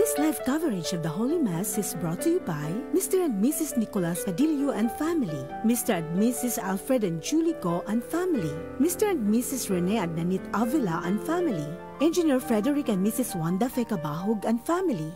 This live coverage of the Holy Mass is brought to you by Mr. and Mrs. Nicolas Padillo and family, Mr. and Mrs. Alfred and Julie Go and family, Mr. and Mrs. Rene and Nanit Avila and family, Engineer Frederick and Mrs. Wanda Fekabahug and family.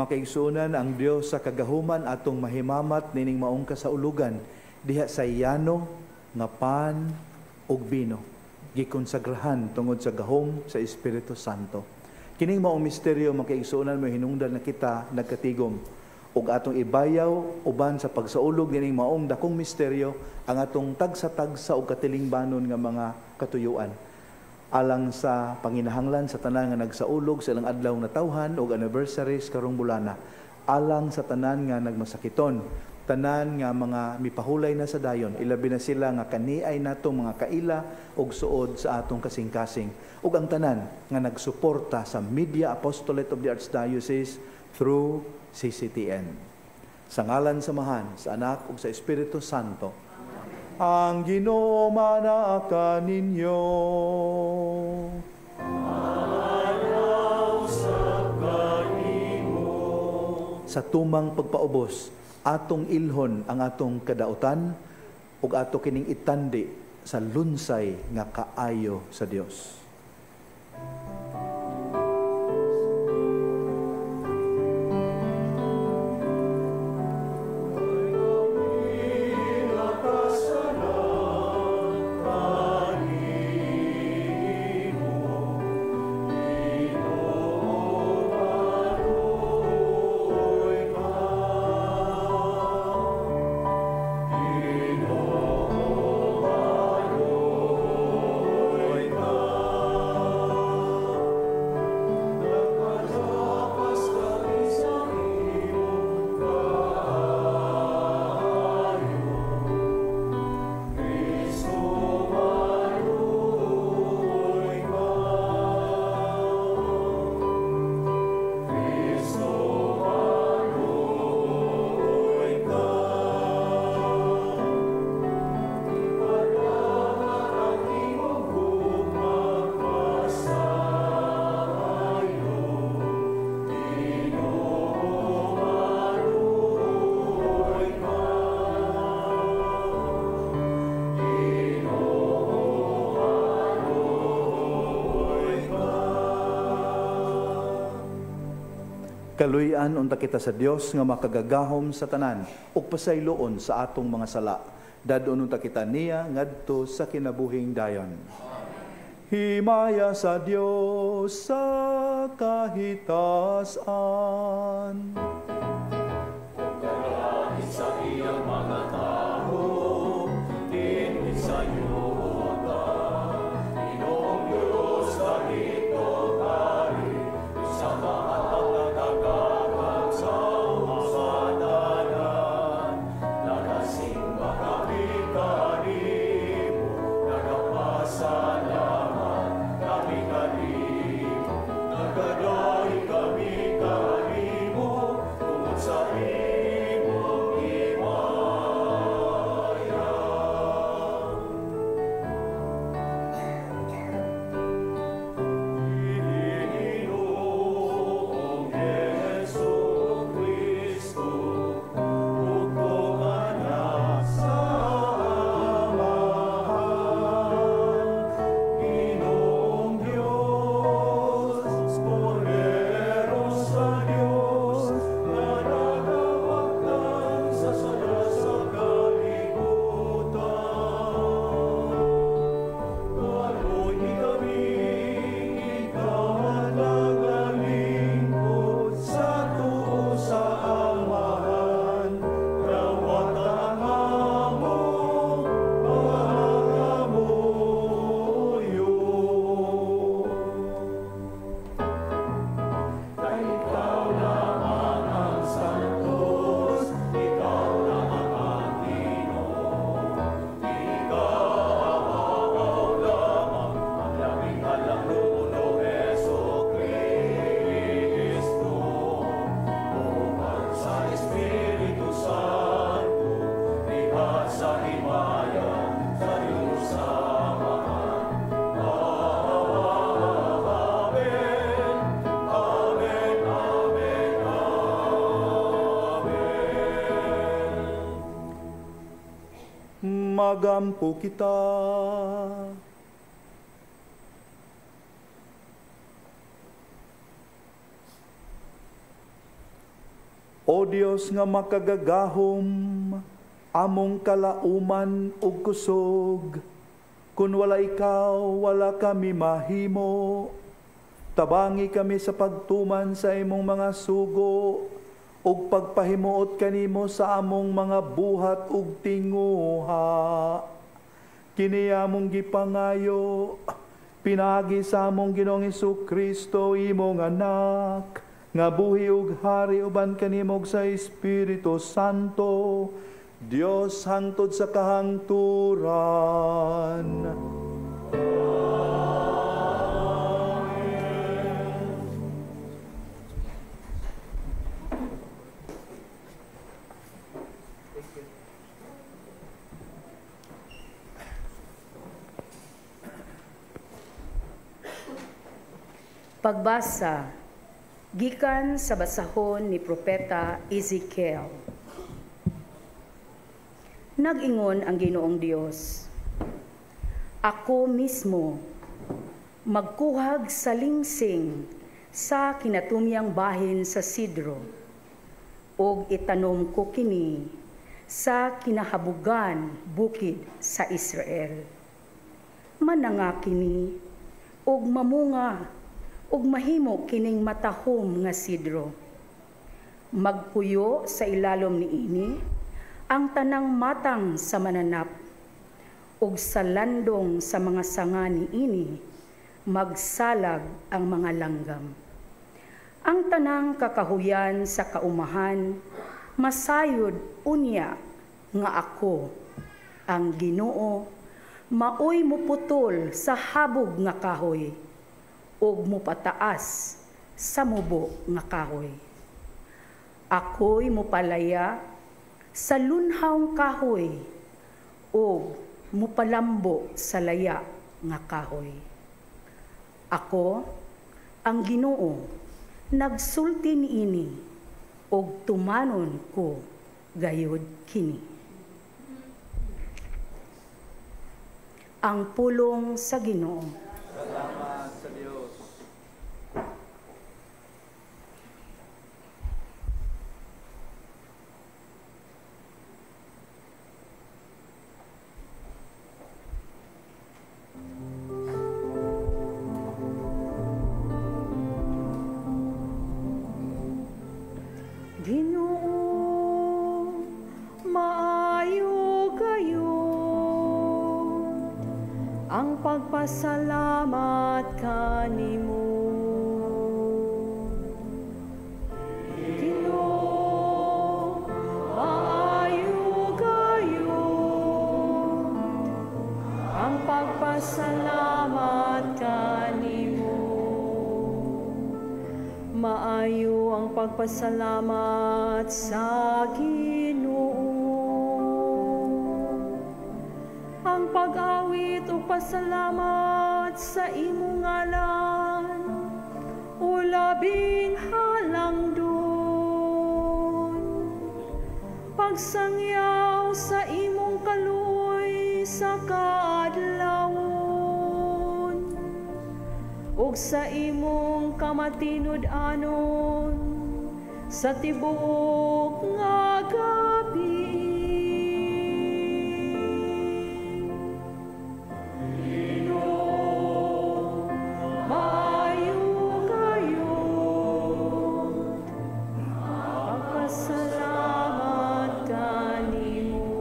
Mga kaigsunan, ang Dios sa kagahuman atong mahimamat nining maong kasaulugan diha sa yano nga pan ug bino gikonsagrahan tungod sa gahom sa Espiritu Santo. Kining maong misteryo mga kaigsunan mo hinungdan na kita nagkatigom ug atong ibayaw uban sa pagsaulog nining maong dakong misteryo ang atong tagsa-tagsa ug katilingbanon nga mga katuyuan. Alang sa panginahanglan sa tanan nga nagsaulog sa ilang adlaw na tawhan ug anniversaries karong bulana, alang sa tanan nga nagmasakiton, tanan nga mga mipahulay na sa dayon, ilabi na sila nga kaniay natong mga kaila ug suod sa atong kasing-kasing, ug ang tanan nga nagsuporta sa Media Apostolate of the Archdiocese through CCTN. Sa ngalan samahan sa Anak ug sa Espiritu Santo, ang Ginoo manaa ninyo. Sa tumang pagpaubos, atong ilhon ang atong kadautan ug ato kining itandi sa lunsay nga kaayo sa Dios. Kaluyan unta kita sa Dios nga makagagahom sa tanan ug pasayloon sa atong mga sala. Dadon unta kita niya ngadto sa kinabuhing dayon. Himaya sa Dios sa kahitasan. Pagkalangit sa iyang mga tao, dinhi sa yuta. Inoong Diyos kahit o kari, sa mga tagagagag sa masadanan. Nagasimba kami kanimo, nagapasalamat kami kanimo, nagadahi kami kanimo, tungod sa imong himaya. Inoong Jesucristo, bugtong anak sa amahan. Ginoong Diyos, Cordero sa Diyos, na nagawagtan sa sada sa kalibutan. Kaluoy kami, ikaw nagalingkod sa tuo sa amahan. Rawatan among pangamuyo. Kay ikaw lamang ang Santos, ikaw lamang ang Ginoo. Ikaw lamang ang labing alam nuno Jesucristo. Upat sa Espiritu Santo, lihat sa himaya, sa iyong samahan. Amen. Amen, amen, amen. Magampo kita. O Dios nga makagagahom, among kalauman ug kusog, kun wala ikaw, wala kami mahimo. Tabangi kami sa pagtuman sa imong mga sugo, ug pagpahimuot kanimo sa among mga buhat ug tinguha. Kini among gipangayo, pinagi sa among Ginoong Hesukristo, imong anak, nga buhi ug hari uban kanimog sa Espiritu Santo, Dios hangtod sa kahangturan. Pagbasa gikan sa basahon ni Propeta Ezekiel. Nag-ingon ang Ginoong Dios, ako mismo magkuhag sa lingsing sa kinatumyang bahin sa sidro, ug itanom ko kini sa kinahabugan bukid sa Israel. Mananga kini ug mamunga ug mahimo kining matahom nga sidro. Magpuyo sa ilalom niini ang tanang matang sa mananap, ug sa landong sa mga sanga niini magsalag ang mga langgam. Ang tanang kakahuyan sa kaumahan masayod unya nga ako ang Ginoo, maoy muputol sa habog nga kahoy ug mupataas sa mubo nga kahoy. Ako'y mupalaya sa lunhawng kahoy ug mupalambo sa laya nga kahoy. Ako ang Ginoo, nagsulti niini ug tumanon ko gayud kini. Ang pulong sa Ginoo. Salamat sa Dios. Ginoo, maayo kayo, ang pagpasalamat kanimo. Ginoo, maayo kayo, ang pagpasalamat kanimo. Maayo ang pagpasalamat sa Ginoo. Ang pag-awit o pasalamat sa imong ngalan o labing halangdon. Pagsangyaw sa imong kaluoy sa kaadlawon ug sa imong kamatinud-anon sa tibuok nga gabi. Ginoo, maayo kayo, magpasalamat kanimo.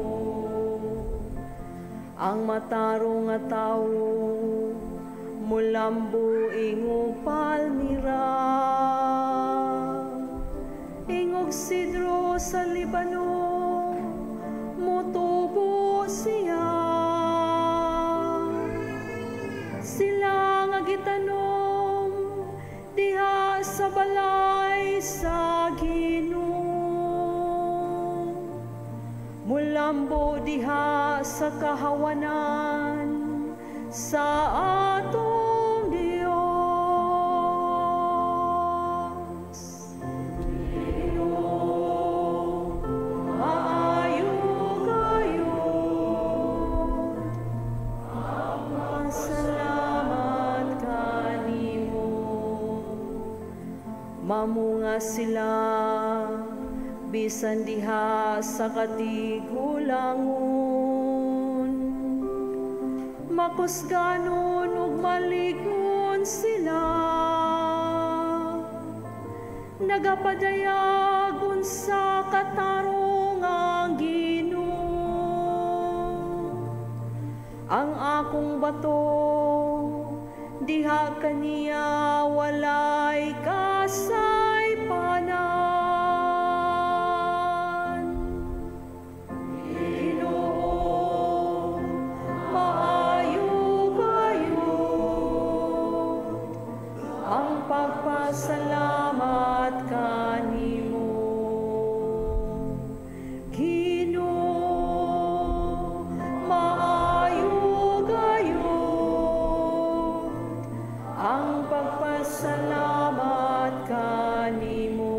Ang matarong nga tawo mulambo ingog palmira, ingog sidro sa Libano, mutubo siya. Sila nga gitanom diha sa balay sa Ginoo, mulambo diha sa kahawanan sa atong Dios. Ginoo, maayo kayo, ang pasalamat kanimo. Mamunga sila bisan diha sa katigulangon. Makusganon ug malignon sila, nagapadayagon sa katarong ang Ginoo. Ang akong bato, diha kaniya walay kasaypanan. Ginoo, maayo kayo, ang pagpasalamat kanimo. Ginoo, maayo kayo, ang pagpasalamat kanimo.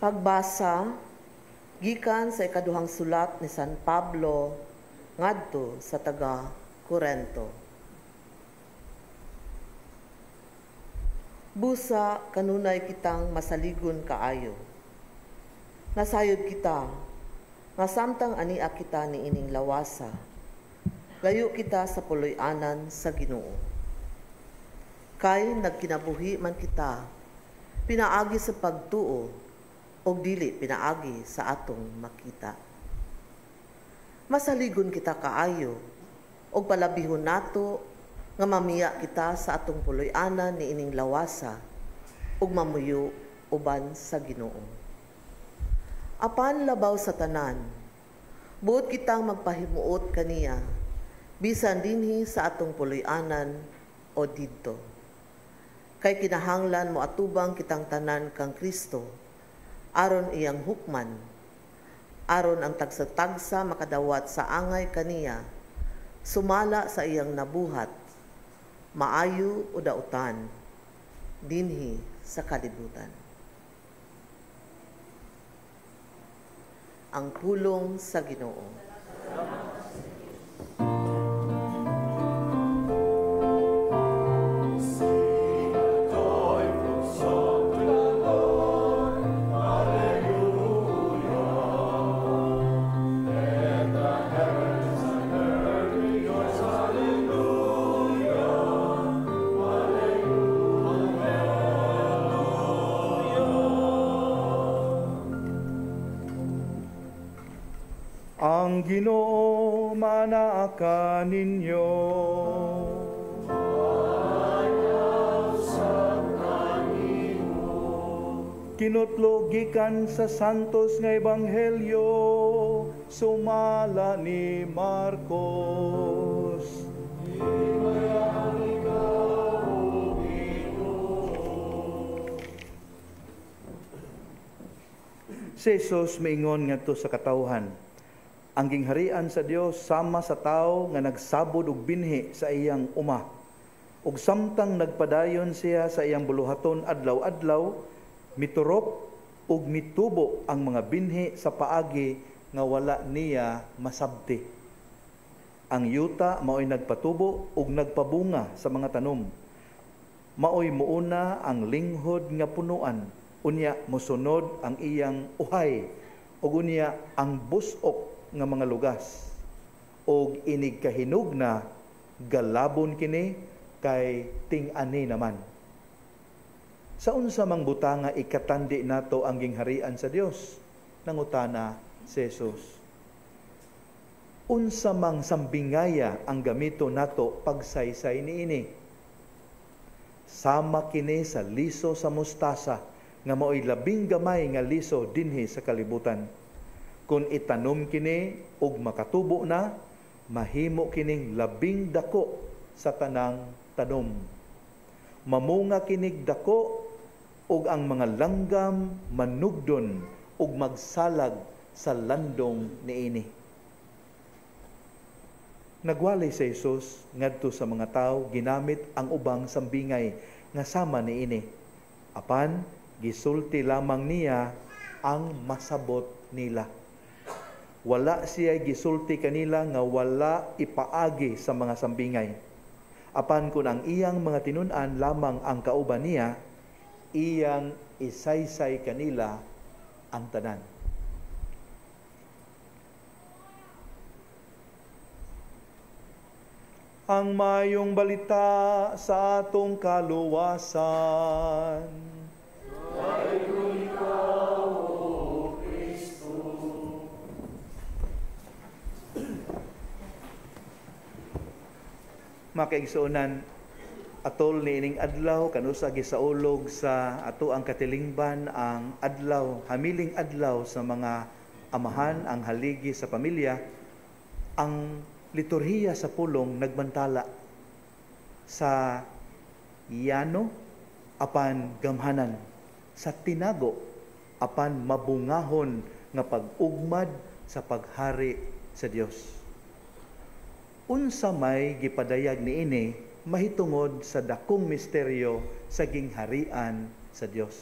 Pagbasa gikan sa ikaduhang sulat ni San Pablo ngadto sa taga Corinto. Busa kanunay kitang masaligon kaayo. Nasayod kita nga samtang ania kita niining lawasa, layo kita sa puloy-anan sa Ginoo. Kay nagkinabuhi man kita, pinaagi sa pagtuo o dili pinaagi sa atong makita. Masaligon kita kaayo, o palabihon nato nga mamiya kita sa atong puloy-anan ni ining lawasa, ug mamuyo uban sa Ginoo. Apan labaw sa tanan, buot kitang magpahimuot kaniya, bisan dinhi sa atong puloy-anan o didto. Kay kinahanglan mo atubang kitang tanan kang Kristo, aron iyang hukman, aron ang tagsa-tagsa makadawat sa angay kaniya, sumala sa iyang nabuhat, maayo o dautan, dinhi sa kalibutan. Ang pulong sa Ginoo. Ang Ginoo manaa ninyo. Kinutlo gikan sa Santos nga Ebanghelyo, sumala ni Marcos. Si Jesus maingon ngadto sa katawhan, ang gingharian sa Dios sama sa tao nga nagsabod og binhi sa iyang uma, ug samtang nagpadayon siya sa iyang buluhaton adlaw-adlaw, miturop ug mitubo ang mga binhi sa paagi nga wala niya masabti. Ang yuta mao'y nagpatubo ug nagpabunga sa mga tanom. Mao'y muuna ang linghod nga punuan, unya mosunod ang iyang uhay, ug unya ang busok nga mga lugas. Og inig kahinog na galabon kini kay ting-ani naman. Sa unsa mang butanga ikatandi nato ang gingharian sa Dios? Nangutana si Jesus. Unsa mang sambingaya ang gamito nato pagsaysay niini? Sama kini sa liso sa mustasa nga mao'y labing gamay nga liso dinhi sa kalibutan. Kung itanom kini ug makatubo na, mahimo kining labing dako sa tanang tanom. Mamunga kinig dako ug ang mga langgam manugdon ug magsalag sa landong niini. Nagwalay sa Jesus ngadto sa mga tao ginamit ang ubang sambingay nga sama niini. Apan gisulti lamang niya ang masabot nila. Wala siya gisulti kanila nga wala ipaagi sa mga sambingay. Apan kung ang iyang mga tinun-an lamang ang kauban niya, iyang isaysay kanila ang tanan. Ang mayong balita sa atong kaluwasan. Makaigsuonan, atol niining adlaw kanusa gisaulog sa ato ang katilingban ang adlaw, hamiling adlaw sa mga amahan, ang haligi sa pamilya. Ang liturhiya sa pulong nagbantala sa yano apan gamhanan, sa tinago apan mabungahon nga pag-ugmad sa paghari sa Dios. Unsa may gipadayag niini mahitungod sa dakong misteryo sa gingharian sa Dios.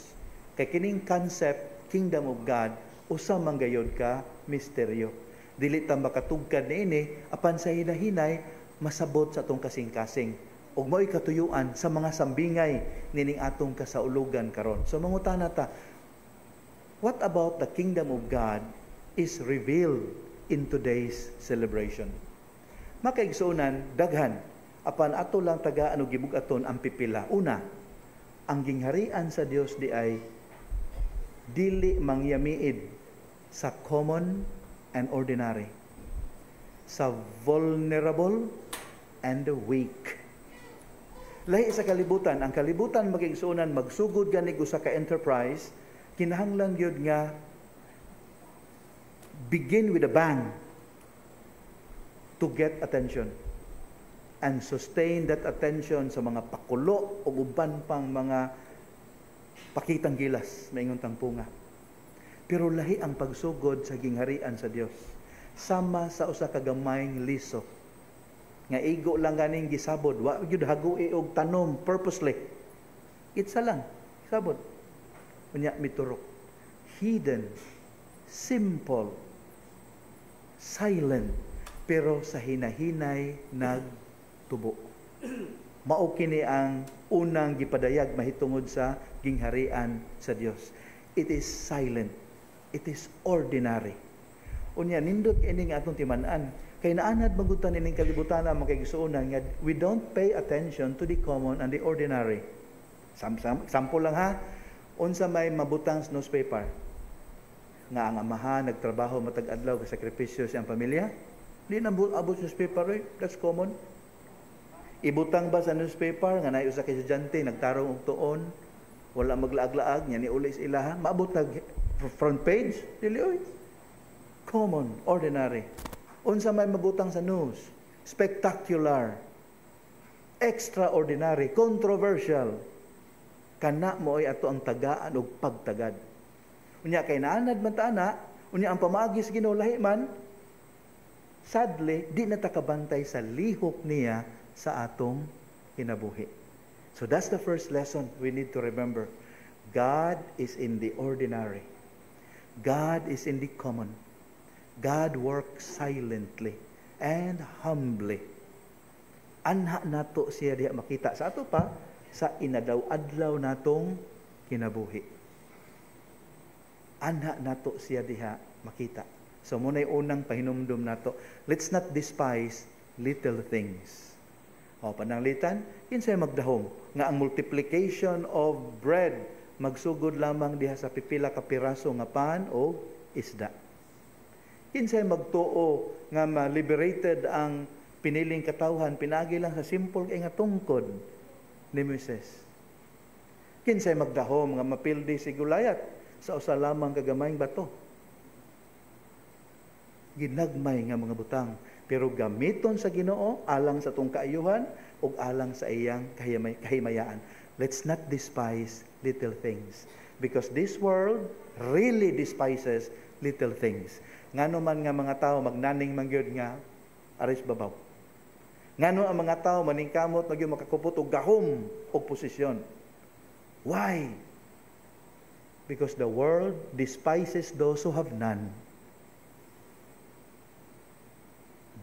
Kay kining concept Kingdom of God usa man gayud ka misteryo. Dili ta makatugkad niini apan sa hinahinay masabot sa atong kasing-kasing ug mao'y katuyuan sa mga sambingay nining atong kasaulugan karon. So mangutana ta, what about the Kingdom of God is revealed in today's celebration? Makaigsuonan, daghan apan ato lang tagaan og gibug-aton ang pipila. Una, ang gingharian sa Dios di ay dili mangyamiid sa common and ordinary, sa vulnerable and the weak. Lahi sa kalibutan, ang kalibutan magigsuonan magsugod ganig usa ka enterprise, kinahanglan gyud nga begin with a bang to get attention and sustain that attention sa mga pakulo o uban pang mga pakitang gilas maingon tangpunga. Pero lahi ang pagsugod sa gingharian sa Dios. Sama sa usa ka gamayng liso nga igo lang ganing gisabod, wa gyud hagui og tanom purposely. Itsa lang sabod. Unya miturok. Hidden, simple, silent, pero sa hinahinay nagtubo. Mao kini ang unang gipadayag mahitungod sa gingharian sa Dios. It is silent. It is ordinary. Unya nindot ini nga atong timan-an kay naanad magutan ining kalibutan ang makigsuonan nga we don't pay attention to the common and the ordinary. Sample lang ha, unsa may mabutang sa newspaper nga ang amahan nagtrabaho matag adlaw sa sakripisyo siyang pamilya, di na abot sa newspaper, that's common. Ibutang ba sa newspaper nga naay usa ka estudyante nagtarong og tuon, wala maglaag-laag nya ni uli sa ilaha, maabot nag front page, dili oy. Common, ordinary. Unsa may mabutang sa news, spectacular, extraordinary, controversial. Kana mo ay ato ang tagaan og pagtagad. Unya kay naanad man ta ana, unya ang pamaagi sa Ginoo lahi man, sadly di na ta kabantay sa lihok niya sa atong kinabuhi. So that's the first lesson we need to remember. God is in the ordinary. God is in the common. God works silently and humbly. Anha nato siya diha makita sa ato pa sa inadaw-adlaw natong kinabuhi. Anha nato siya diha makita. So munay unang pahinumdum nato, let's not despise little things. O pananglitan, kinsay magdahom nga ang multiplication of bread magsugod lamang diha sa pipila ka piraso nga pan o isda. Kinsay magtuo nga ma-liberated ang piniling katawhan pinagi lang sa simple kay nga tungkod ni Moises. Kinsay magdahom nga mapildi si Goliath sa usa lamang kagamayng bato. Ginagmay nga mga butang pero gamiton sa Ginoo alang sa tong kaayuhan ug alang sa iyang kahimayaan. Let's not despise little things because this world really despises little things. Ngano man nga mga tao magnaning mangyud nga aris babaw. Ngano ang mga tao maningkamot nagyo makakupot og gahom og posisyon. Why? Because the world despises those who have none.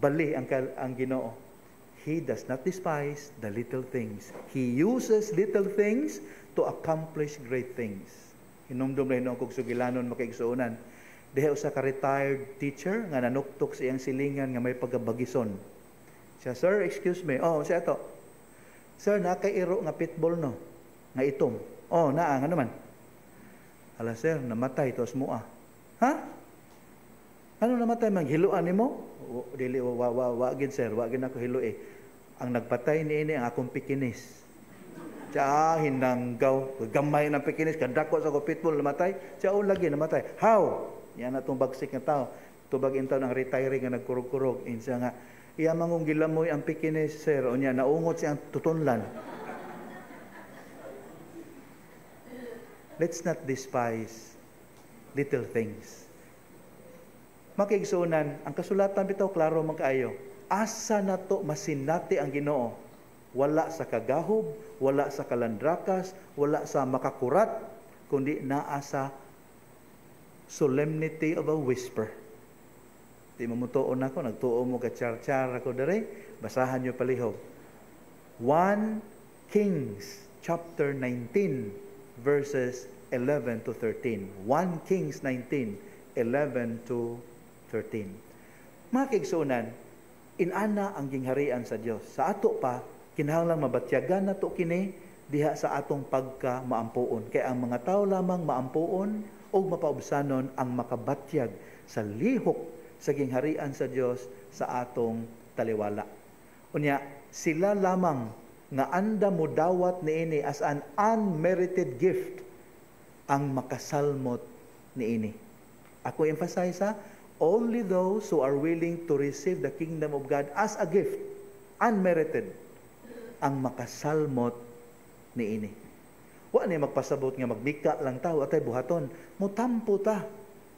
Bali ang Ginoo. He does not despise the little things. He uses little things to accomplish great things. Hinumdum na hinong kong sugilanon makaigsuunan. Diha usa ka retired teacher nga nanuktok sa iyang silingan nga may pagabagison. Siya, sir, excuse me. Oh, siya to. Sir, nakairo nga pitbull no. Nga itom. Oh, naa nga naman. Ala sir, namatay tos mua. Ha? Ano namatay man hiluan nimo? Dili wagin sir, wagin ako hilue. Ang nagpatay niini ang akong pikinis. Siya hinanggaw, gamay ng pikinis, kadako sa ko pitbull namatay. Siya lagi namatay. How? Yan na itong bagsik na tao. Tubag intaw ng retiring nga nagkurog-kurog. Insa nga, iya mangong gilamoy ang pikinis, sir. O niya, naungot siyang tutunlan. Let's not despise little things. Makigsuunan, ang kasulatan bitaw, klaro magkaayo. Asa na to masinati ang Ginoo? Wala sa kagahob, wala sa kalandrakas, wala sa makakurat, kundi naa sa solemnity of a whisper. Di mo mutuon ako, nagtuo mo ka char-char ako dere, basahan nyo palihog. 1 Kings chapter 19 verses 11 to 13. 1 Kings 19, 11 to 13. Mga kaigsuunan, inana ang gingharian sa Dios. Sa ato pa, kinahanglang mabatyagan na to kini diha sa atong pagka maampuon. Kaya ang mga tao lamang maampuon o mapaubsanon ang makabatyag sa lihok sa gingharian sa Dios sa atong taliwala. Unya, sila lamang nga anda mo dawat niini as an unmerited gift ang makasalmot niini. Ako emphasize only those who are willing to receive the kingdom of God as a gift, unmerited, ang makasalmot niini. Wa ni magpasabot nga magbika lang tao atay buhaton. Mutampo ta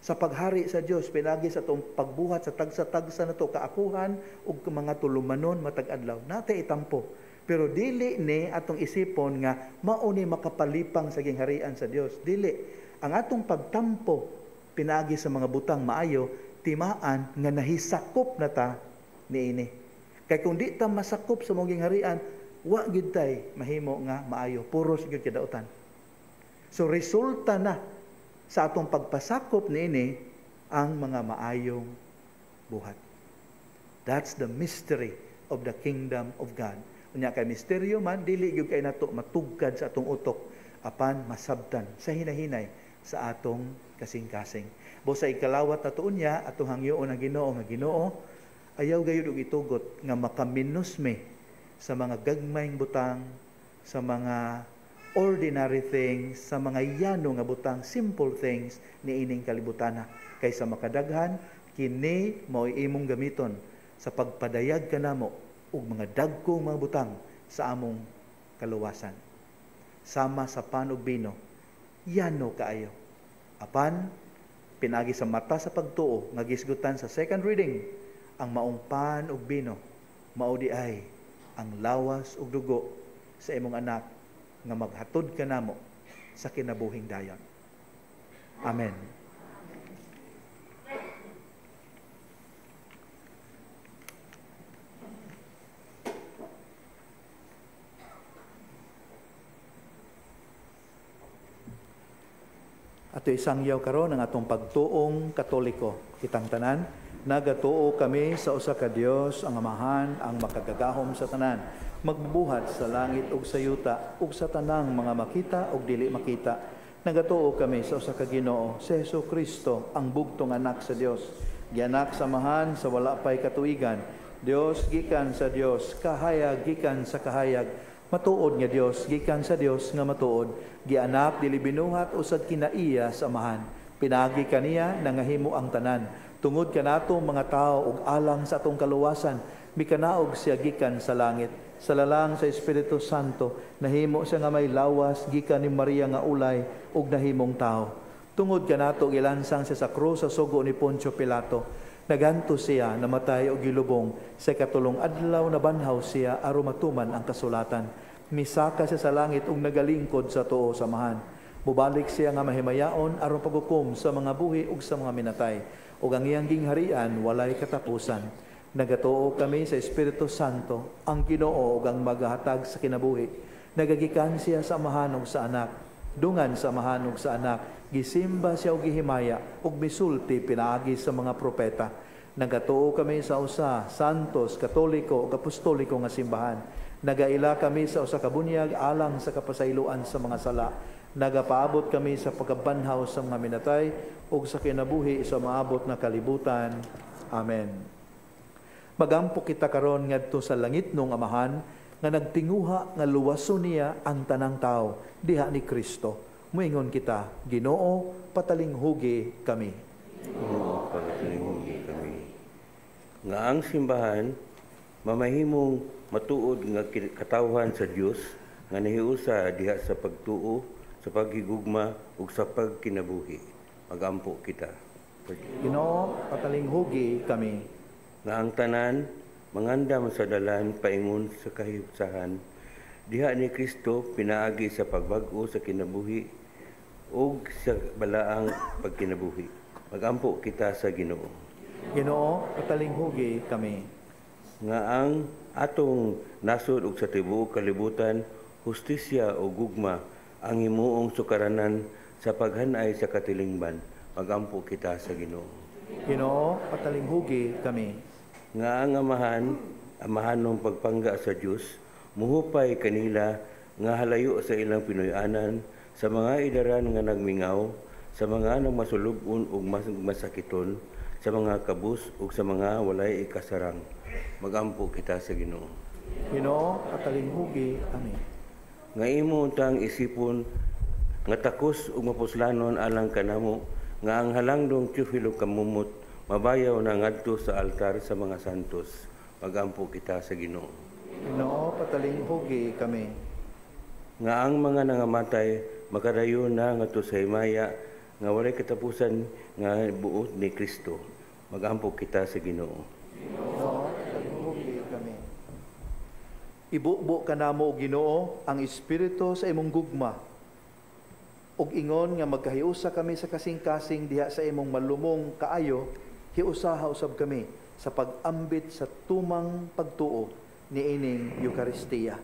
sa paghari sa Dios pinagi sa tong pagbuhat sa tagsa-tagsa nato kaakuhan ug mga tulumanon matag adlaw. Natay itampo. Pero dili ni atong isipon nga mao ni makapalipang sa gingharian sa Dios. Dili. Ang atong pagtampo pinagi sa mga butang maayo timaan nga nahisakop na ta niini. Kay kung di ta masakop sa mong gingharian, wa gid tay mahimo nga maayo, puros gyud kadautan. So resulta na sa atong pagpasakop niini ang mga maayong buhat. That's the mystery of the kingdom of God. Unya kay misteryo man dili gyud kay nato matugkad sa atong utok apan masabtan sa hinahinay sa atong kasing-kasing. Busa ikalawat na tuon niya atong hangyoon ang Ginoo nga Ginoo ayaw gayud og itugot nga makaminusme sa mga gagmayng butang, sa mga ordinary things, sa mga yano nga butang, simple things ni ining kalibutana. Kaysa makadaghan, kini mao'y imong gamiton sa pagpadayag kanamo og mga dagkong mga butang sa among kaluwasan. Sama sa pan ug bino, yano kaayo. Apan, pinagi sa mata sa pagtuo, nga gisgutan sa second reading, ang maong pan ug bino, mao di ay ang lawas ug dugo sa imong anak nga maghatod kanamo sa kinabuhing dayon. Amen. Ato isangyaw karon ang atong pagtuong Katoliko. Kitang tanan, nagatuo kami sa usa ka Dios, ang Amahan, ang makagagahom sa tanan, magbubuhat sa langit ug sa yuta, ug sa tanang mga makita ug dili makita. Nagatuo kami sa usa ka Ginoo, si Jesucristo, ang bugtong anak sa Dios, gianak sa Amahan sa wala pay katuigan, Dios gikan sa Dios, kahayag gikan sa kahayag, matuod nga Dios gikan sa Dios nga matuod, gianak dili binuhat usad kinaiya sa Amahan, pinagi kaniya nangahimo ang tanan, tungod kanato mga tao ug alang sa atong kaluwasan, mikanaog siya gikan sa langit. Sa lalang sa Espiritu Santo, nahimo siya nga may lawas gikan ni Maria nga ulay ug nahimong tao. Tungod kanato gilansang siya sa krus sa sugo ni Poncio Pilato. Naganto siya, namatay o gilubong, sa katulong adlaw na banhaw siya, aron matuman ang kasulatan. Misaka siya sa langit ug nagalingkod sa tuo samahan. Mubalik siya nga mahimayaon aron paghukom sa mga buhi ug sa mga minatay. Ug ang iyang gingharian walay katapusan. Nagatuo kami sa Espiritu Santo, ang Ginoo ug ang magahatag sa kinabuhi. Nagagikan siya sa amahan ug sa anak. Dungan sa amahan ug sa anak. Gisimba siya og gihimaya ug misulti pinaagi sa mga propeta. Nagatuo kami sa usa, santos, katoliko ug apostoliko nga simbahan. Nagaila kami sa usa ka bunyag alang sa kapasayloan sa mga sala. Nagapaabot kami sa pagkabanhaw sa mga minatay ug sa kinabuhi sa maabot na kalibutan. Amen. Magampo kita karon ngadto sa langit nung Amahan nga nagtinguha nga luwason niya ang tanang tao diha ni Kristo. Muingon kita, Ginoo, patalinghugi kami. Ginoo, patalinghugi kami. Nga ang simbahan mamahimong matuod nga katawhan sa Dios nga nahiusa diha sa pagtuo, sa paghigugma ug sa pagkinabuhi. Magampo kita. Ginoo, patalinghugi kami. Nga ang tanan mangandam sa dalan paingon sa kahiusahan diha ni Kristo pinaagi sa pagbag-o sa kinabuhi ug sa balaang pagkinabuhi. Magampo kita sa Ginoo. Ginoo, patalinghugi kami. Nga ang atong nasod ug sa tibuok kalibutan, hustisya o gugma ang himuong sukaranan sa paghanay sa katilingban. Magampo kita sa Ginoo. Ginoo, patalinghugi kami. Nga ang amahanong pagpangga sa Dios, muhupay kanila nga halayo sa ilang Pinoyanan, sa mga idaran nga nagmingaw, sa mga nagmasulubon ug masakiton, sa mga kabus ug sa mga walay ikasarang. Magampo kita sa Ginoo. Ginoo, patalinghugi kami. Nga imo untang isipon nga takos ug mapuslanon alang kanamo, nga ang halangdong Teofilo kamumot mabayaw na ngadto sa altar sa mga santos. Magampo kita sa Ginoo. Ginoo, patalinghugi kami. Nga ang mga nangamatay makadayon na ngadto sa himaya nga walay katapusan nga buot ni Kristo. Magampo kita sa Ginoo. Ginoo, patalinghugi kami. Ibubo kanamo Ginoo ang espiritu sa imong gugma. Ug ingon nga magkahiusa kami sa kasing-kasing diha sa imong malumong kaayo, hiusaha usab kami sa pag-ambit sa tumang pagtuo ni ining Eucharistia.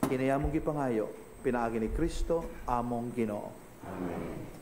Kinayamong gipangayo, pinaagi ni Kristo, among Ginoo. Amen.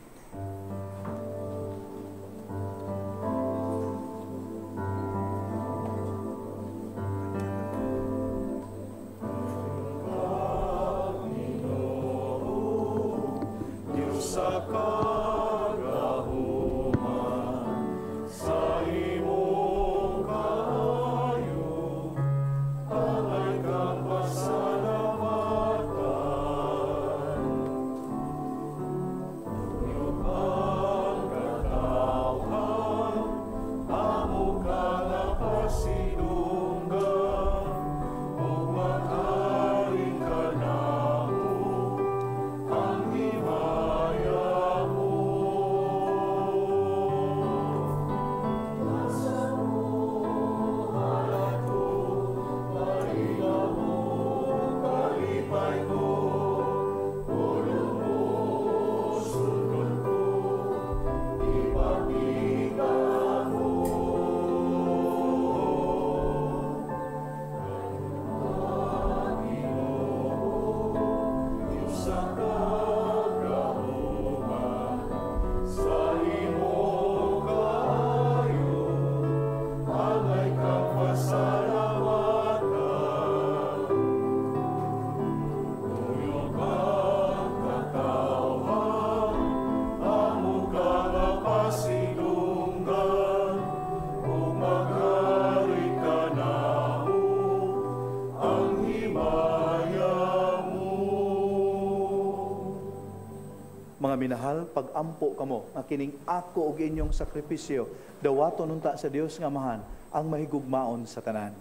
Mga minahal, pag-ampo kamo nga kining ako ug inyong sakripisyo dawaton unta sa Dios nga Amahan ang mahigugmaon sa tanan.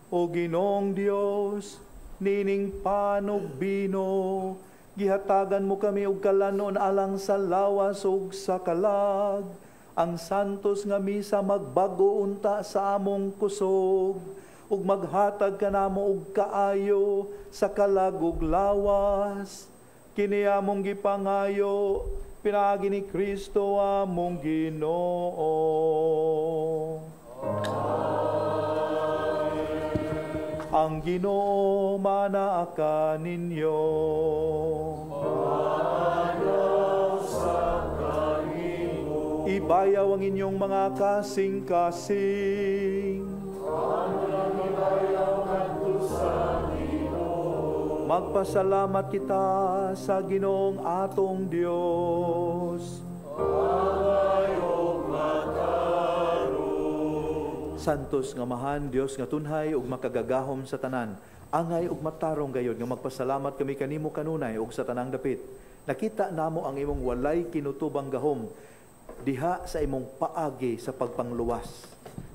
O Ginoong Dios, nining panog bino, gihatagan mo kami og kalanon alang sa lawas ug sa kalag, ang santos nga misa magbago unta sa among kusog, ug maghatag kanamo og kaayo sa kalag ug lawas, kini among gipangayo, pinaagi ni Kristo among Ginoo. Ang Ginoo manaa ninyo. Ibayaw ang inyong mga kasing-kasing. Magpasalamat kita sa Ginoong atong Dios. Santos nga mahan, Dios nga tunhay ug makagagahom sa tanan. Angay ug matarong gayod nga magpasalamat kami kanimo kanunay ug sa tanang dapit. Nakita namo ang imong walay kinutubang gahom diha sa imong paagi sa pagpangluwas.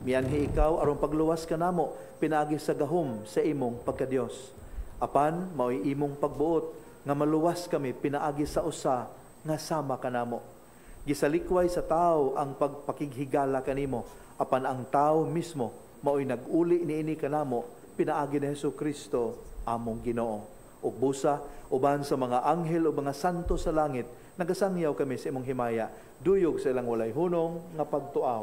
Mianhi ikaw aron pagluwas kanamo pinaagi sa gahom sa imong pagkadios. Apan mao'y imong pagbuot nga maluwas kami pinaagi sa usa nga sama kanamo. Gisalikway sa tao ang pagpakighigala kanimo, apan ang tao mismo mao'y nag-uli niini kanamo pinaagi ni Hesukristo among Ginoo. Ug busa uban sa mga anghel o mga santo sa langit, nagasangyaw kami sa imong himaya, duyog sa ilang walay hunong nga pagtuaw.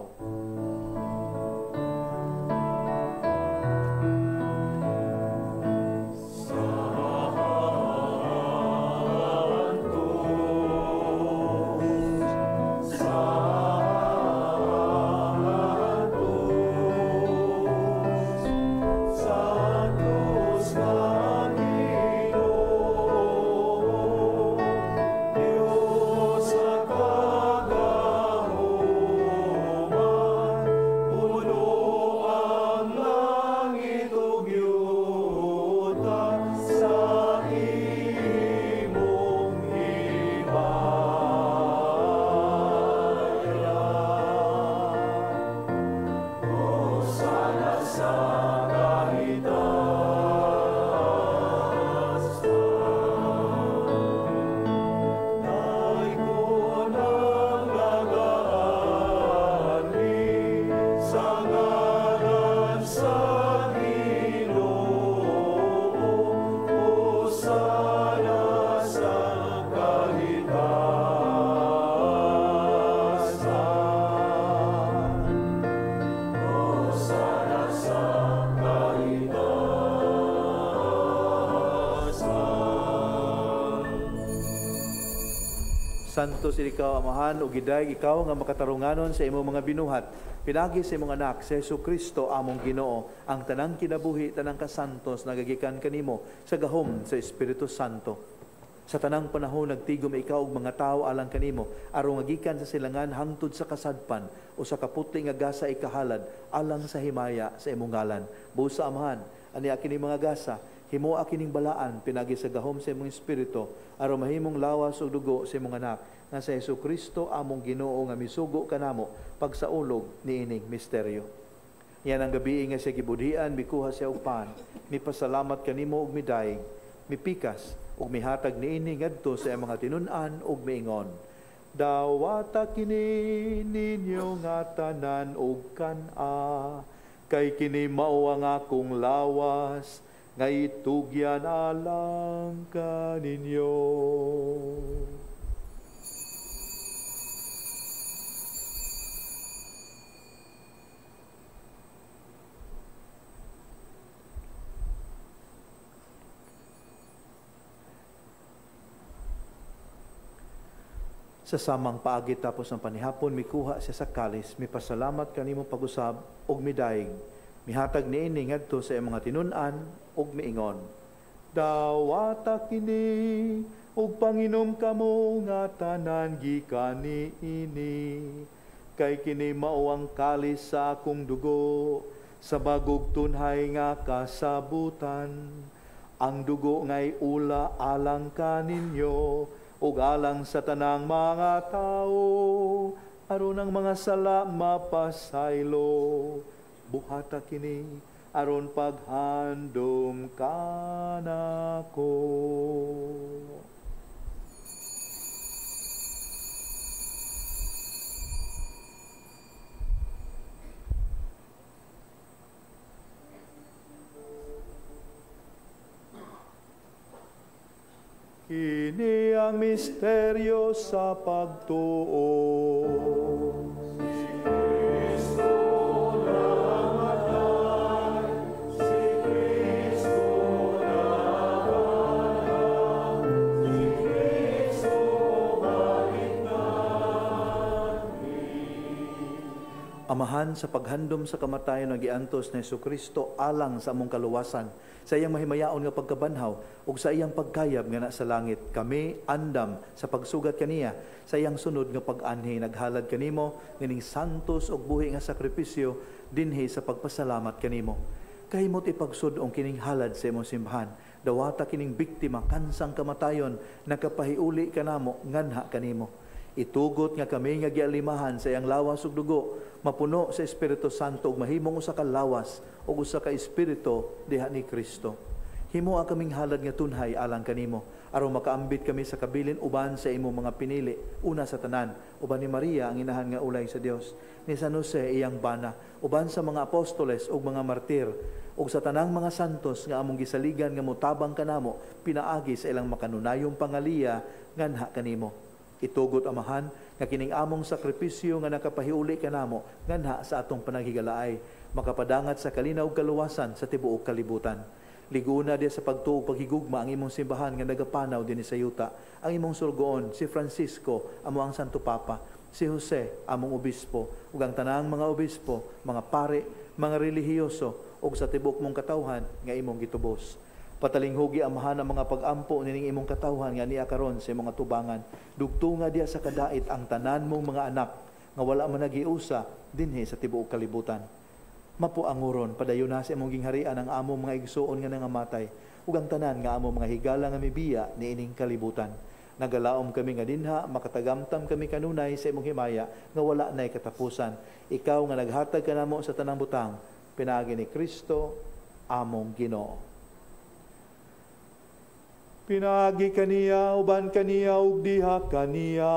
Santos ikaw amahan ug giday ikaw nga makatarunganon sa imong mga binuhat pinagi sa imong anak sa Hesukristo among Ginoo, ang tanang kinabuhi tanang kasantos nagagikan kanimo sa gahom sa Espiritu Santo. Sa tanang panahon nagtigom ikaw og mga tawo alang kanimo aron gikan sa silangan hangtod sa kasadpan o sa kaputi nga gasa ikahalad alang sa himaya sa imong ngalan. Busa amahan ani kini mga gasa himo kining balaan pinagi sa gahom sa imong espiritu aron mahimong lawas ug dugo sa imong anak nga sa Hesukristo among Ginoo nga misugo kanamo pagsaulog niining misteryo. Yan ang gabi nga siya gibudhian, mikuha siya og pan, mipasalamat kanimo og midaig, mipikas ug mihatag niini ngadto sa mga tinun-an ug miingon. Dawata kini ninyo nga tanan og kan-a, kay kini mao ang akong lawas nga itugyan alang kaninyo. Sa samang paagi tapos ng panihapon, mikuha siya sa kalis, mipasalamat kanimo pag-usab og midaig. Mihatag niini ngadto sa mga tinun-an ug miingon. Dawata kini ug panginom kamo nga tanan gikan niini. Kay kini mao ang kalis sa akong dugo sa bagog tunhay nga kasabutan. Ang dugo nga'y ula alang kaninyo ug alang sa tanang mga tao aron ang mga sala mapasaylo. Buhata kini aron paghandom kanako. Kini ang misteryo sa pagtuo. Amahan, sa paghandom sa kamatayon nga giantos ni Jesucristo alang sa among kaluwasan, sa iyang mahimayaon nga pagkabanhaw ug sa iyang pagkayab nga na sa langit, kami andam sa pagsugat kaniya sa iyang sunod nga pag-anhi, naghalad kanimo nining santos ug buhi nga sakripisyo dinhi sa pagpasalamat kanimo. Kahimot ipagsud-ong kining halad sa imong simbahan, dawata kining biktima kansang kamatayon, nakapahiuli kanamo nganha kanimo. Itugot nga kami nga gialimahan sa iyang lawas ug dugo, mapuno sa Espiritu Santo ug mahimong usa ka lawas ug usa ka espiritu diha ni Kristo. Himoa kaming halad nga tunhay alang kanimo, aron makaambit kami sa kabilin uban sa imong mga pinili, una sa tanan, uban ni Maria ang inahan nga ulay sa Dios, ni San Jose iyang bana, uban sa mga apostoles ug mga martir, ug sa tanang mga santos nga among gisaligan nga motabang kanamo pinaagi sa ilang makanunayong pangaliya nganha kanimo. Itugot, Amahan, nga kining among sakripisyo nga nakapahiuli kanamo nganha sa atong panaghigalaay, makapadangat sa kalinaw kaluwasan sa tibuok kalibutan. Liguna di sa pagtuog paghigugma ang imong simbahan nga nagapanaw dinhi sa yuta, ang imong surgoon si Francisco amo ang Santo Papa, si Jose among obispo ug ang tanang mga obispo, mga pare, mga relihiyoso ug sa tibuok mong katawhan nga imong gitubos. Patalinghugi, Amahan, ang mga pag-ampo nining imong katawhan nga niya karon sa imong tubangan. Dugtunga diya sa kadait ang tanan mong mga anak nga wala man nagiusa dinhi sa tibuok kalibutan. Mapuanguron padayon na sa imong gingharian ang among mga igsuon nga nangamatay ug ang tanan nga among mga higala nga mibiya niining kalibutan. Nagalaom kami nga dinha, makatagamtam kami kanunay sa imong himaya nga wala nay katapusan. Ikaw nga naghatag kanamo sa tanang butang, pinaagi ni Kristo among Ginoo. Pinagi kaniya, uban kaniya, ug diha kaniya.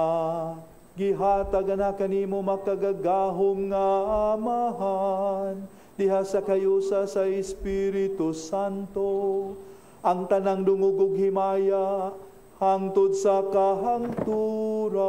Gihatag na kanimo makagagahom nga Amahan. Diha sa kayusa sa Espiritu Santo. Ang tanang dungog ug himaya, hangtod sa kahangturan.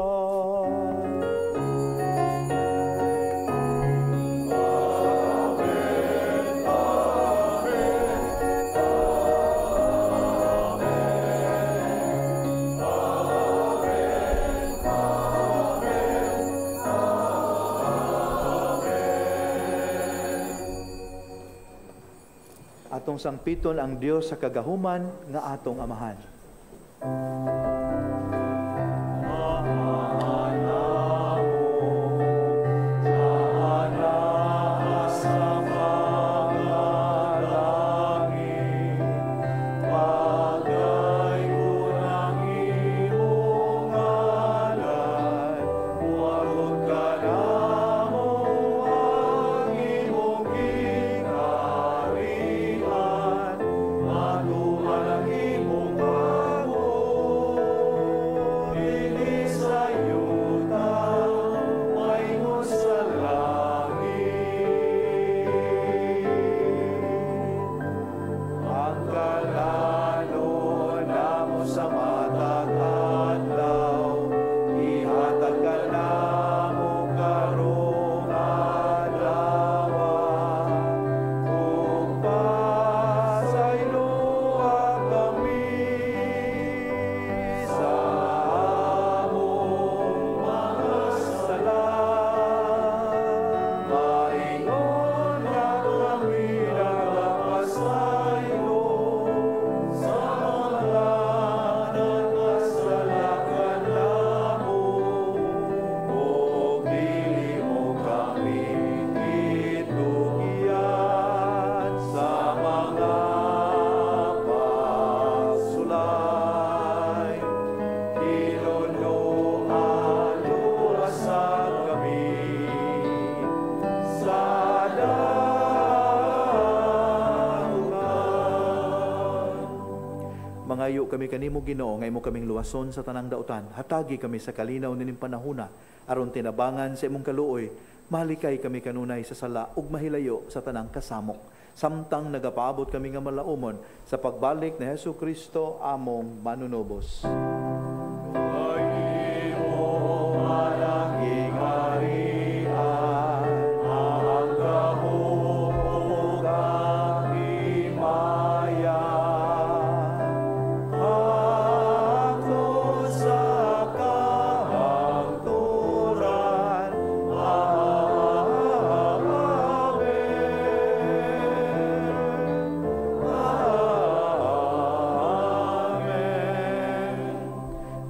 Atong sangpiton ang Dios sa kagahuman nga atong Amahan. Maluhan ang imong mangayo kami kanimo Ginoo nga imo kaming luwason sa tanang dautan. Hatagi kami sa kalinaw nining panahuna aron tinabangan sa imong kaluoy. Mahalikay kami kanunay sa sala ug mahilayo sa tanang kasamok. Samtang nagapaabot kami nga malaumon sa pagbalik ni Hesu Kristo among manunubos.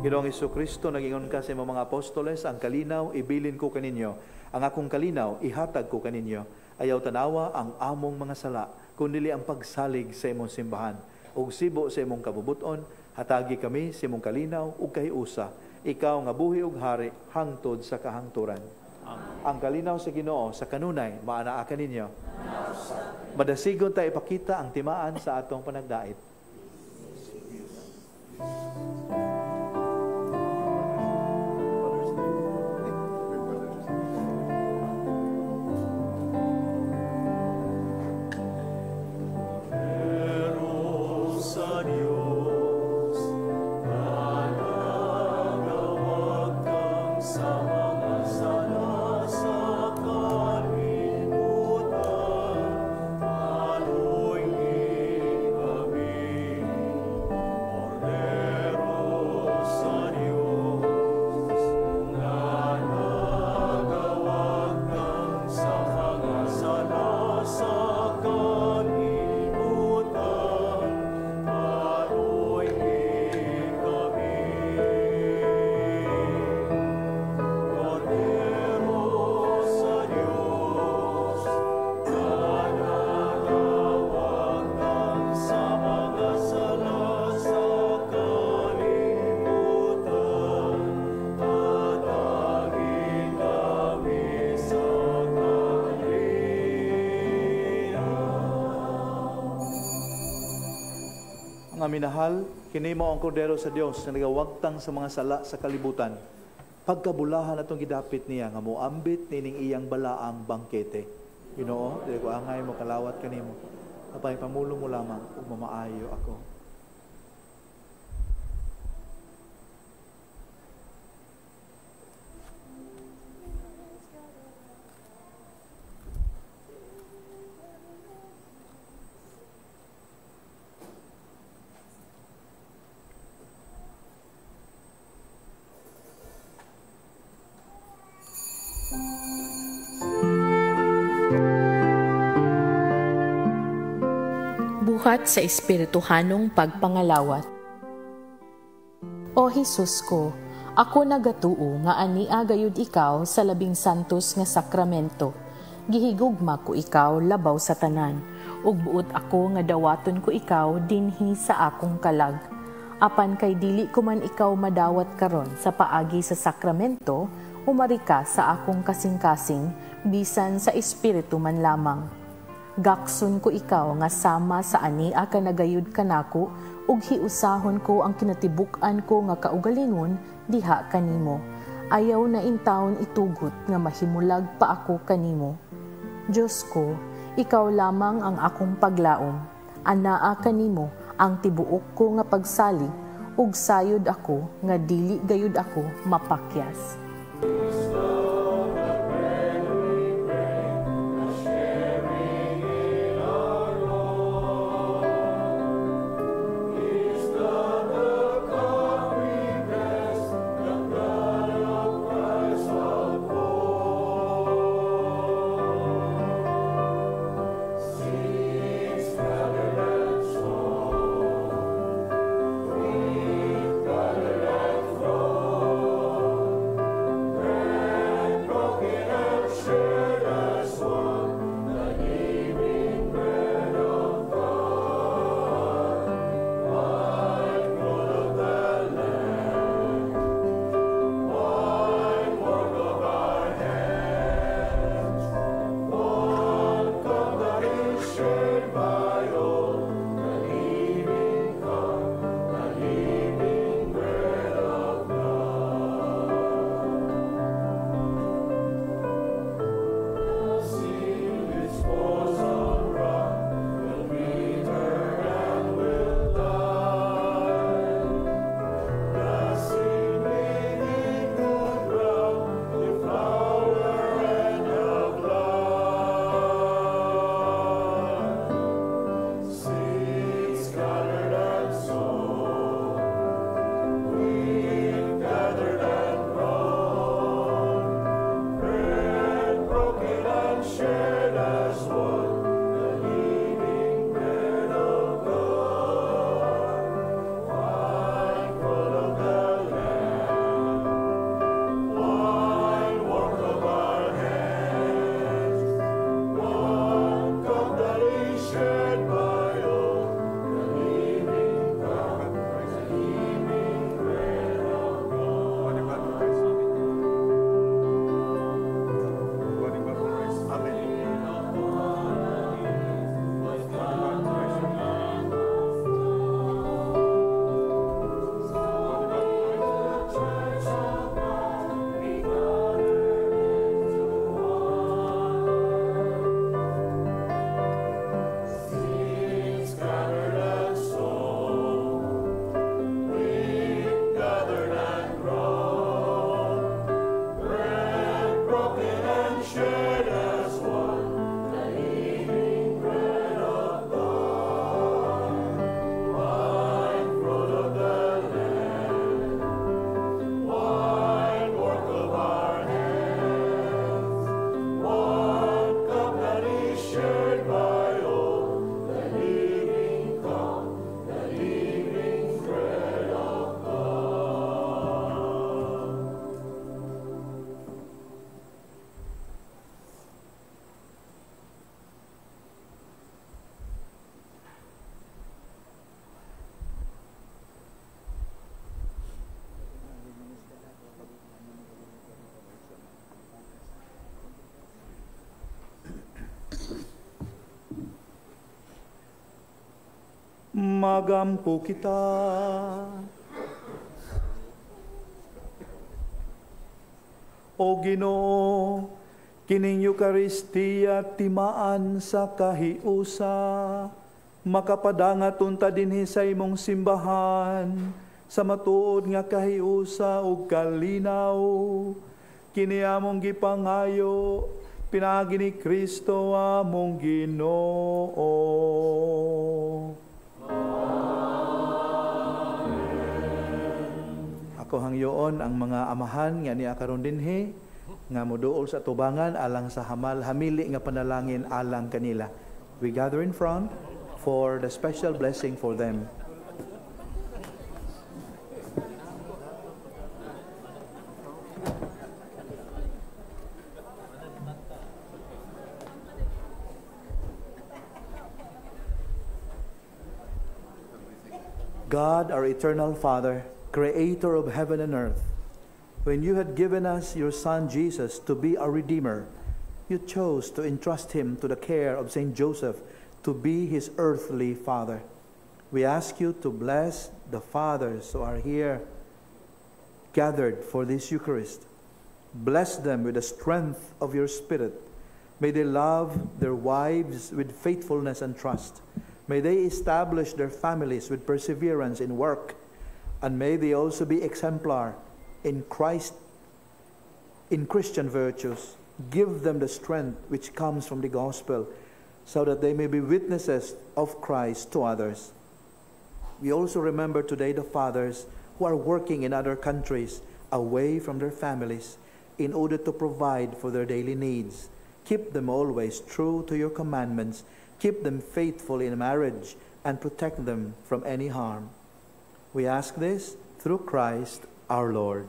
Ginoong Jesucristo, nagingon ka sa mga apostoles, ang kalinaw, ibilin ko kaninyo. Ang akong kalinaw, ihatag ko kaninyo. Ayaw tanawa ang among mga sala, kundi ang pagsalig sa imong simbahan. Ug sibo sa imong kabubuton, hatagi kami sa imong kalinaw ug kahiusa. Ikaw nga buhi ug hari, hangtod sa kahangturan. Ang kalinaw sa Ginoo sa kanunay, maanaa kaninyo. Madasigon tayo ipakita ang timaan sa atong panagdait. Ang minahal, kinimo ang kordero sa Dios na nagawagtang sa mga sala sa kalibutan. Pagkabulahan atong gidapit niya nga moambit nining iyang balaang bangkete. Ginoo, dili ko angay mo kalawat kanimo. Apay pamulong mo lamang ug mamaayo ako. Buhat sa espirituhanong pagpangalawat. O Hesus ko, ako nagatuo nga ania gayud ikaw sa labing santos nga sakramento. Gihigugma ko ikaw labaw sa tanan, ug buot ako nga dawaton ko ikaw dinhi sa akong kalag. Apan kay dili ko man ikaw madawat karon sa paagi sa sakramento, umari ka sa akong kasing-kasing, bisan sa espiritu man lamang. Gakson ko ikaw nga sama sa ania ka nagayud kanako ug hiusahon ko ang kinatibuk-an ko nga kaugalingon diha kanimo. Ayaw na intawon itugot nga mahimulag pa ako kanimo. Diyos ko, ikaw lamang ang akong paglaom. Anaa kanimo ang tibuok ko nga pagsalig ug sayod ako nga dili gayud ako mapakyas. Magampo kita. O Ginoo, kining Eukaristiya timaan sa kahiusa, makapadangat unta dinhi sa imong simbahan, sa matuod nga kahiusa ug kalinaw, kini among gipangayo, pinagi ni Kristo among Ginoo. Ako hangyoon ang mga amahan nga niya karon dinhi nga moduol sa tubangan alang sa hamal hamili nga panalangin alang kanila. We gather in front for the special blessing for them. God, our eternal Father, Creator of heaven and earth, when you had given us your Son Jesus to be our Redeemer, you chose to entrust him to the care of Saint Joseph to be his earthly father. We ask you to bless the fathers who are here gathered for this Eucharist. Bless them with the strength of your Spirit. May they love their wives with faithfulness and trust. May they establish their families with perseverance in work. And may they also be exemplar in Christian virtues. Give them the strength which comes from the gospel, so that they may be witnesses of Christ to others. We also remember today the fathers who are working in other countries away from their families in order to provide for their daily needs. Keep them always true to your commandments. Keep them faithful in marriage and protect them from any harm. We ask this through Christ our Lord.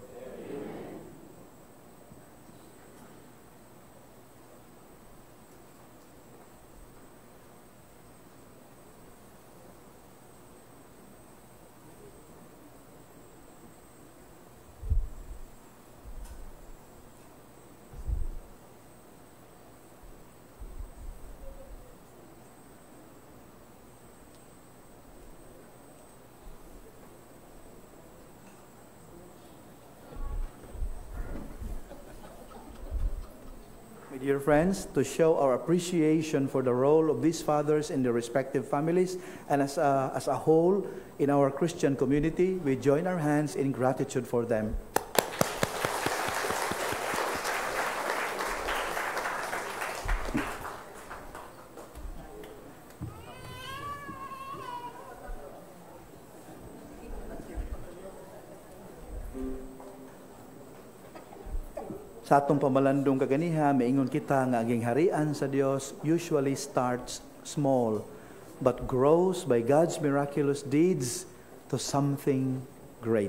Dear friends, to show our appreciation for the role of these fathers in their respective families and as a whole in our Christian community, we join our hands in gratitude for them. Sa atong pamalandong kaganiha, maingon kita nga aging harian sa Dios usually starts small, but grows by God's miraculous deeds to something great.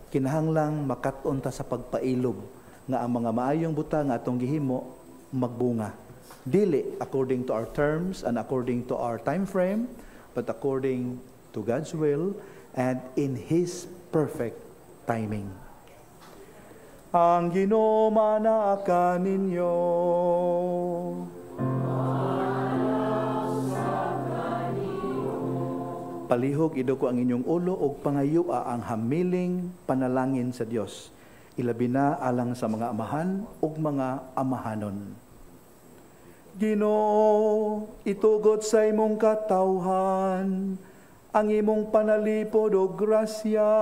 Kinahanglang makaton ta sa pagpailob nga ang mga maayong butang nga atong gihimo magbunga. Dili according to our terms and according to our time frame, but according to God's will and in His perfect timing. Ang Ginoo manaa ninyo. Palihog iduko ang inyong ulo ug pangayua ang hamiling panalangin sa Dios. Ilabi na alang sa mga amahan ug mga amahanon. Ginoo, itugot sa imong katawhan ang imong panalipod o grasya.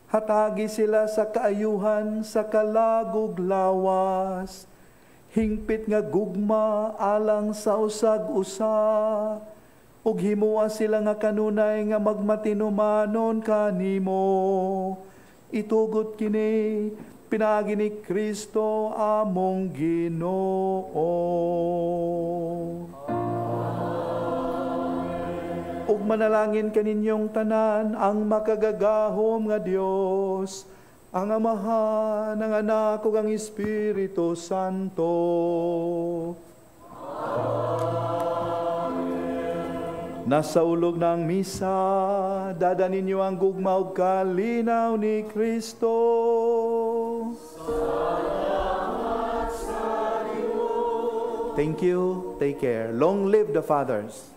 Hatagi sila sa kaayuhan sa kalagog lawas. Hingpit nga gugma alang sa usag-usa. Ug himuwa sila nga kanunay nga magmatinumanon kanimo. Itugot kini pinagi ni Kristo among Ginoo. Ug manalangin kaninyong tanan ang makagagahom nga Dios, ang Amahan, ang Anak ug ang Espiritu Santo. Amen. Nasa ulog ng misa, dada ninyo ang gugma ug kalinaw ni Kristo. Salamat sa Dios. Thank you. Take care. Long live the fathers.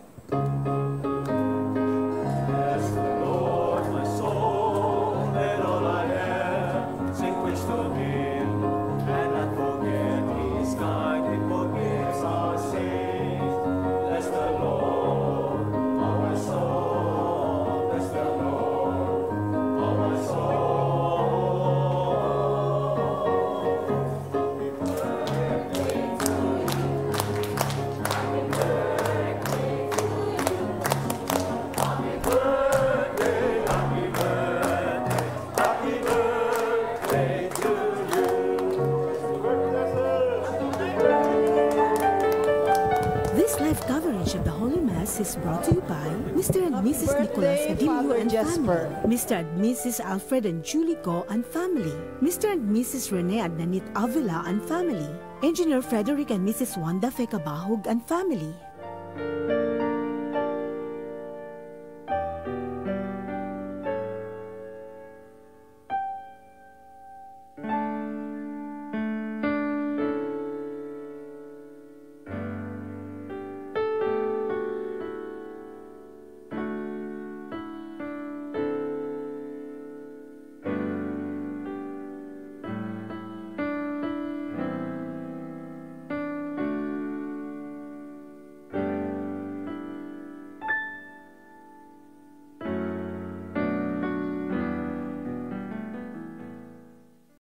Live coverage of the Holy Mass is brought to you by Mr. and Mrs. Nicolas Padillo and family, Mr. and Mrs. Alfred and Julie Go and family, Mr. and Mrs. Rene Adnanit Avila and family, Engineer Frederick and Mrs. Wanda Fekabahog and family.